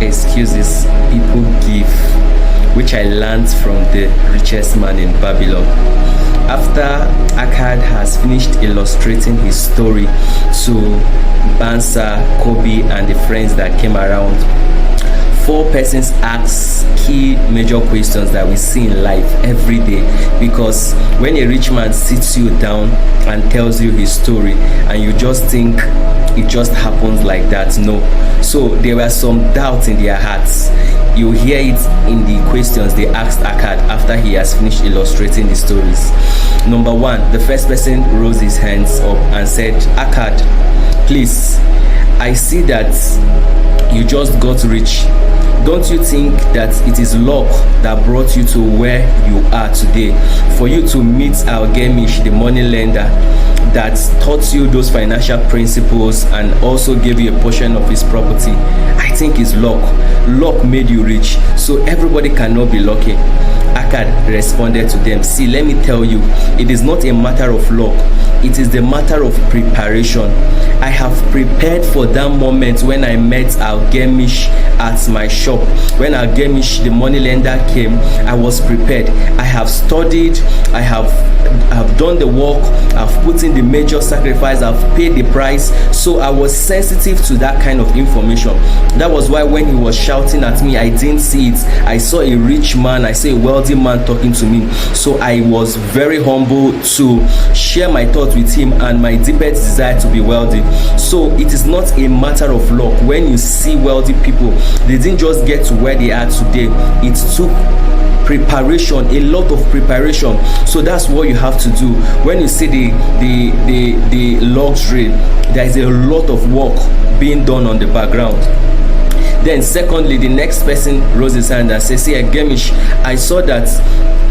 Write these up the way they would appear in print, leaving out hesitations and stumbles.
excuses people give, which I learned from the richest man in Babylon. After Akkad has finished illustrating his story to Bansa, Kobe, and the friends that came around, four persons ask key major questions that we see in life every day. Because when a rich man sits you down and tells you his story and you just think it just happens like that, no. So there were some doubts in their hearts. You hear it in the questions they asked Akkad after he has finished illustrating the stories. Number one, the first person rose his hands up and said, Akkad, please, I see that you just got rich. Don't you think that it is luck that brought you to where you are today? For you to meet Algemish, the money lender that taught you those financial principles and also gave you a portion of his property, I think it's luck. Luck made you rich, so everybody cannot be lucky. Akkad responded to them, see, let me tell you, it is not a matter of luck. It is the matter of preparation. I have prepared for that moment when I met Algemish at my shop. When Algemish, the money lender, came, I was prepared. I have studied, I have done the work, I've put in the major sacrifice, I've paid the price. So I was sensitive to that kind of information. That was why when he was shouting at me, I didn't see it. I saw a rich man, I saw a wealthy man talking to me. So I was very humble to share my thoughts with him and my deepest desire to be wealthy. So it is not a matter of luck. When you see wealthy people, they didn't just get to where they are today. It took preparation, a lot of preparation. So that's what you have to do. When you see the luxury, there is a lot of work being done on the background. Then secondly, the next person rose his hand and said, see, Gemish, I saw that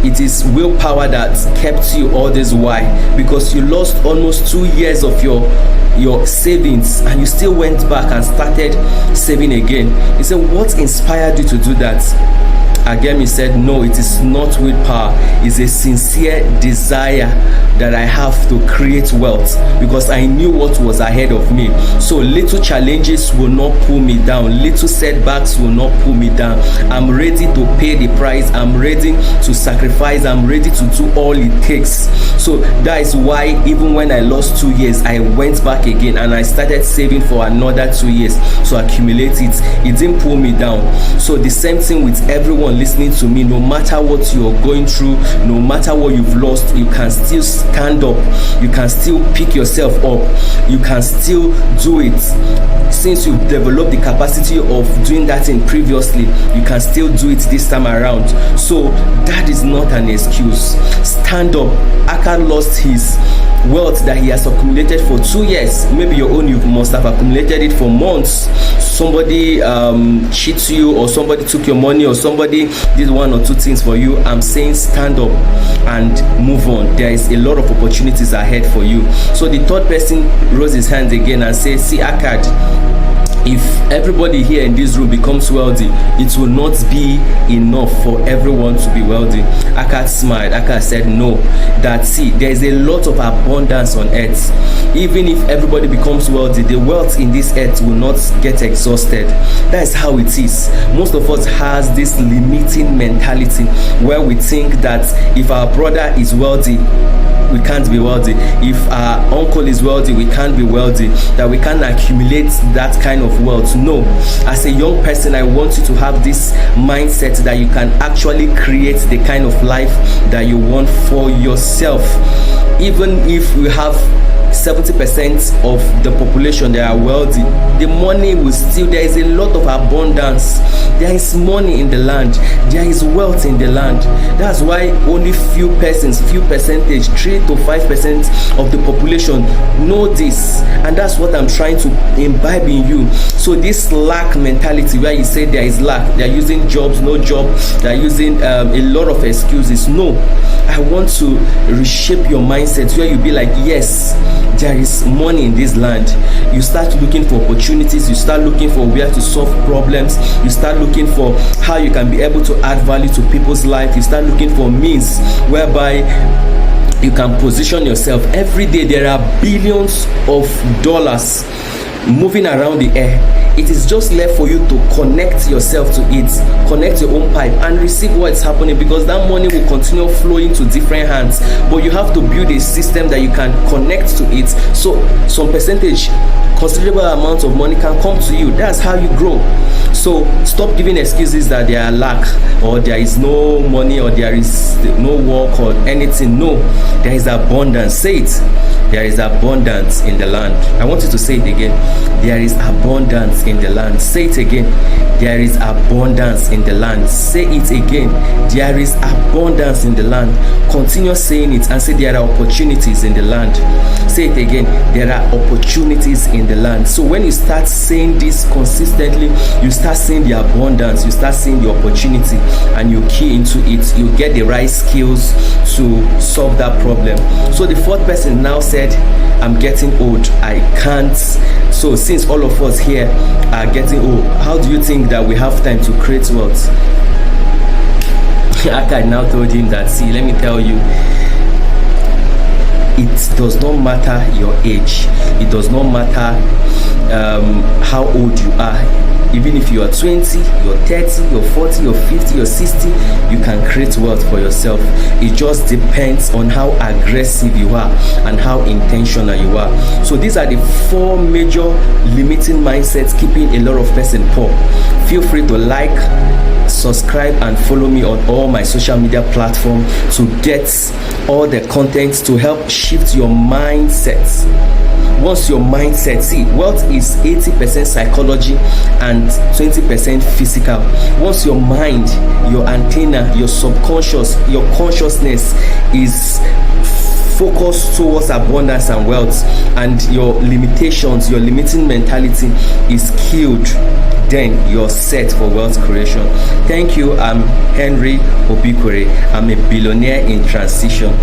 it is willpower that kept you all this while, because you lost almost 2 years of your savings and you still went back and started saving again. He said, what inspired you to do that? Again, he said, no, it is not willpower. It's a sincere desire that I have to create wealth, because I knew what was ahead of me. So little challenges will not pull me down. Little setbacks will not pull me down. I'm ready to pay the price. I'm ready to sacrifice. I'm ready to do all it takes. So that is why even when I lost 2 years, I went back again and I started saving for another 2 years to accumulate it. It didn't pull me down. So the same thing with everyone listening to me. No matter what you're going through, no matter what you've lost, you can still stand up. You can still pick yourself up. You can still do it. Since you've developed the capacity of doing that thing previously, you can still do it this time around. So that is not an excuse. Stand up. Akkad lost his wealth that he has accumulated for 2 years. Maybe your own, you must have accumulated it for months. Somebody cheats you, or somebody took your money, or somebody did 1 or 2 things for you. I'm saying stand up and move on. There is a lot of opportunities ahead for you. So the third person rose his hand again and said, see, Akkad, if everybody here in this room becomes wealthy, it will not be enough for everyone to be wealthy. Akkad smiled. Akkad said, no, that see, there is a lot of abundance on earth. Even if everybody becomes wealthy, the wealth in this earth will not get exhausted. That is how it is. Most of us has this limiting mentality where we think that if our brother is wealthy, we can't be wealthy. If our uncle is wealthy, we can't be wealthy. That we can't accumulate that kind of wealth. No. As a young person, I want you to have this mindset that you can actually create the kind of life that you want for yourself. Even if we have 70% of the population that are wealthy, the money will still, there is a lot of abundance. There is money in the land. There is wealth in the land. That's why only few persons, few percentage, 3 to 5% of the population know this. And that's what I'm trying to imbibe in you. So this lack mentality where you say there is lack, they're using jobs, no job, they're using a lot of excuses. No, I want to reshape your mindset where you be like, yes, there is money in this land. You start looking for opportunities. You start looking for where to solve problems. You start looking for how you can be able to add value to people's life. You start looking for means whereby you can position yourself. Every day there are billions of dollars moving around the air. It is just left for you to connect yourself to it, connect your own pipe and receive what's happening, because that money will continue flowing to different hands. But you have to build a system that you can connect to it, so some percentage, considerable amount of money can come to you. That's how you grow. So stop giving excuses that there are lack, or there is no money, or there is no work or anything. No, there is abundance. Say it. There is abundance in the land. I want you to say it again. There is abundance in the land. Say it again. There is abundance in the land. Say it again. There is abundance in the land. Continue saying it and say there are opportunities in the land. Say it again. There are opportunities in the land. So when you start saying this consistently, you start seeing the abundance, you start seeing the opportunity, and you key into it. You get the right skills to solve that problem. So the fourth person now said, I'm getting old, I can't. So since all of us here are getting old, how do you think that we have time to create wealth? Akkad now told him that, see, let me tell you, it does not matter your age, it does not matter how old you are. Even if you are 20, you're 30, you're 40, you're 50, you're 60, you can create wealth for yourself. It just depends on how aggressive you are and how intentional you are. So these are the 4 major limiting mindsets keeping a lot of person poor. Feel free to like, subscribe and follow me on all my social media platforms to get all the contents to help shift your mindsets. Once your mindset, see, wealth is 80% psychology and 20% physical. Once your mind, your antenna, your subconscious, your consciousness is focused towards abundance and wealth, and your limitations, your limiting mentality is killed, then you're set for wealth creation. Thank you. I'm Henry Obikwere. I'm a billionaire in transition.